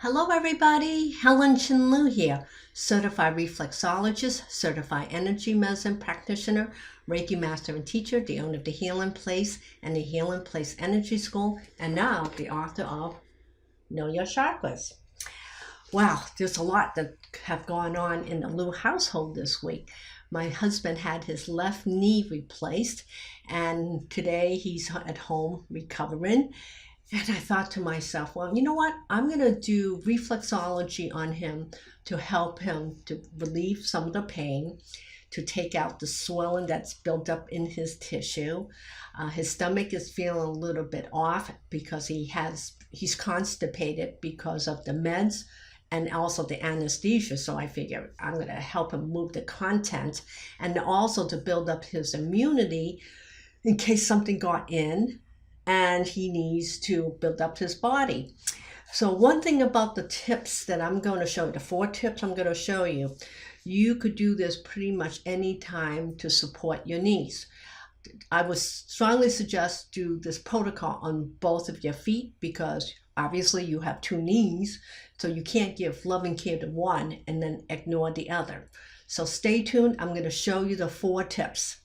Hello everybody, Helen Chinlu here, certified reflexologist, certified energy medicine practitioner, Reiki master and teacher, the owner of the Healing Place and the Healing Place Energy School, and now the author of Know Your Chakras. Wow, there's a lot that have gone on in the Liu household this week. My husband had his left knee replaced, and today he's at home recovering. And I thought to myself, well, you know what? I'm going to do reflexology on him to help him to relieve some of the pain, to take out the swelling that's built up in his tissue. His stomach is feeling a little bit off because he's constipated because of the meds and also the anesthesia. So I figure I'm going to help him move the content and also to build up his immunity in case something got in and he needs to build up his body. So one thing about the tips that I'm going to show you, the 4 tips I'm going to show you, you could do this pretty much any time to support your knees. I would strongly suggest do this protocol on both of your feet because obviously you have 2 knees, so you can't give loving care to one and then ignore the other. So stay tuned. I'm going to show you the 4 tips.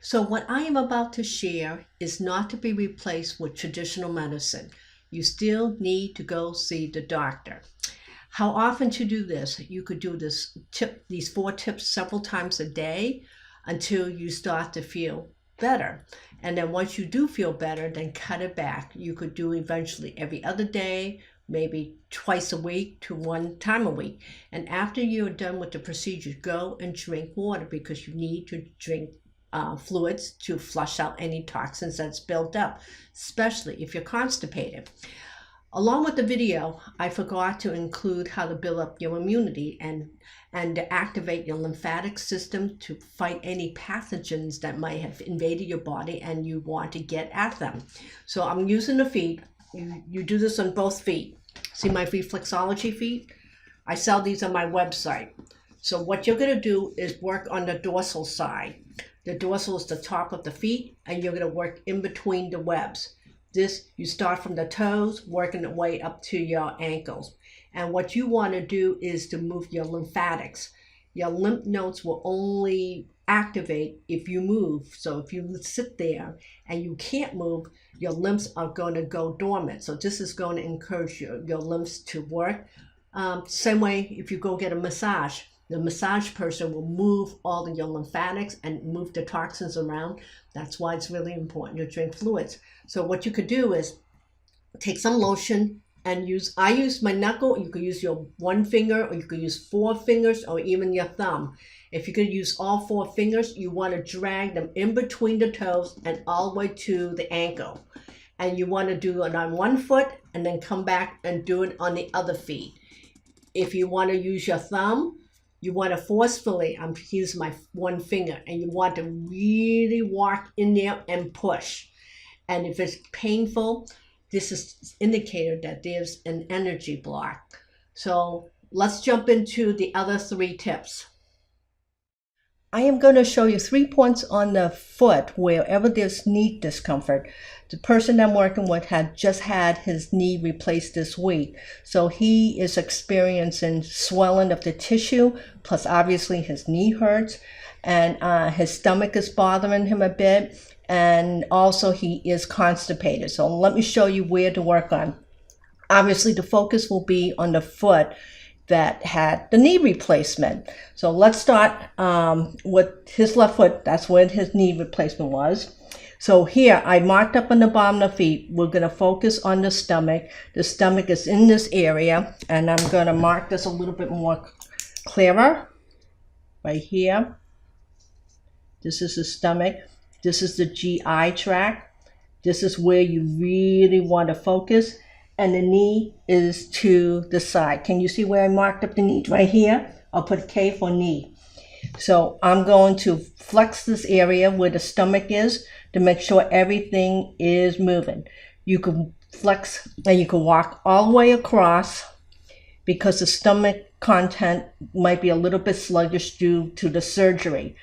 So what I am about to share is not to be replaced with traditional medicine. You still need to go see the doctor. How often to do this? You could do these 4 tips several times a day until you start to feel better. And then once you do feel better, then cut it back. You could do eventually every other day, maybe twice a week to 1 time a week. And after you're done with the procedure, go and drink water because you need to drink fluids to flush out any toxins that's built up, especially if you're constipated. Along with the video, I forgot to include how to build up your immunity and to activate your lymphatic system to fight any pathogens that might have invaded your body and you want to get at them. So I'm using the feet. You do this on both feet. See my reflexology feet? I sell these on my website. So what you're going to do is work on the dorsal side. The dorsal is the top of the feet, and you're going to work in between the webs. You start from the toes, working the way up to your ankles. And what you want to do is to move your lymphatics. Your lymph nodes will only activate if you move. So if you sit there and you can't move, your lymphs are going to go dormant. So this is going to encourage your lymphs to work. Same way if you go get a massage. The massage person will move all of your lymphatics and move the toxins around. That's why it's really important to drink fluids. So what you could do is take some lotion and I use my knuckle. You could use your 1 finger, or you could use 4 fingers, or even your thumb. If you could use all 4 fingers, you want to drag them in between the toes and all the way to the ankle. And you want to do it on 1 foot and then come back and do it on the other feet. If you want to use your thumb, you want to forcefully, I'm using my 1 finger, and you want to really walk in there and push. And if it's painful, this is indicator that there's an energy block. So let's jump into the other 3 tips. I am going to show you 3 points on the foot wherever there's knee discomfort. The person I'm working with had just had his knee replaced this week. So he is experiencing swelling of the tissue, plus obviously his knee hurts, and his stomach is bothering him a bit, and also he is constipated. So let me show you where to work on. Obviously the focus will be on the foot that had the knee replacement. So let's start with his left foot. That's where his knee replacement was. So here I marked up on the bottom of the feet. We're going to focus on the stomach. The stomach is in this area, and I'm going to mark this a little bit more clearer right here. This is the stomach. This is the GI tract. This is where you really want to focus. And the knee is to the side. Can you see where I marked up the knee? Right here. I'll put K for knee. So I'm going to flex this area where the stomach is to make sure everything is moving. You can flex, and you can walk all the way across because the stomach content might be a little bit sluggish due to the surgery.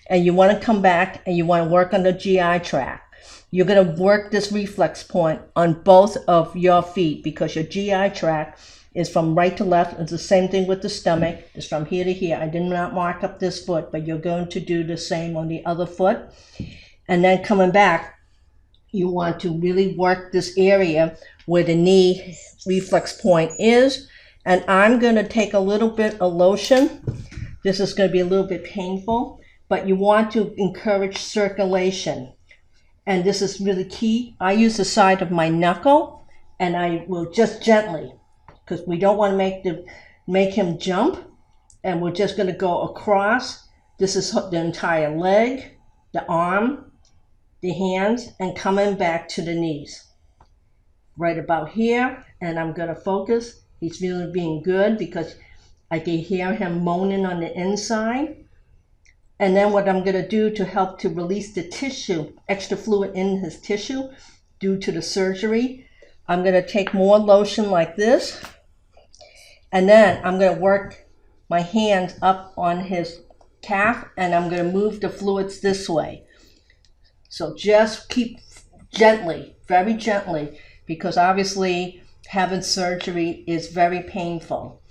And you want to come back and you want to work on the GI tract. You're going to work this reflex point on both of your feet because your GI tract is from right to left. It's the same thing with the stomach. It's from here to here. I did not mark up this foot, but you're going to do the same on the other foot. And then coming back, you want to really work this area where the knee reflex point is. And I'm going to take a little bit of lotion. This is going to be a little bit painful, but you want to encourage circulation. And this is really key. I use the side of my knuckle, and I will just gently, because we don't want to make him jump. And we're just going to go across. This is the entire leg, the arm, the hands, and coming back to the knees. Right about here, and I'm going to focus. He's really being good because I can hear him moaning on the inside. And then what I'm going to do to help to release the tissue, extra fluid in his tissue due to the surgery, I'm going to take more lotion like this. And then I'm going to work my hands up on his calf, and I'm going to move the fluids this way. So just keep gently, very gently, because obviously having surgery is very painful.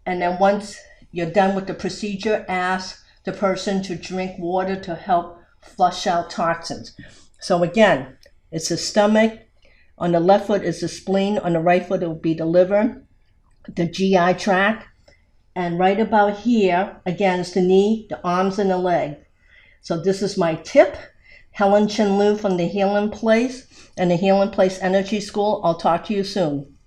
And then once you're done with the procedure, ask the person to drink water to help flush out toxins. So again, it's the stomach. On the left foot is the spleen. On the right foot, it will be the liver, the GI tract. And right about here, again, is the knee, the arms, and the leg. So this is my tip. Helen Chin Liu from the Healing Place and the Healing Place Energy School. I'll talk to you soon.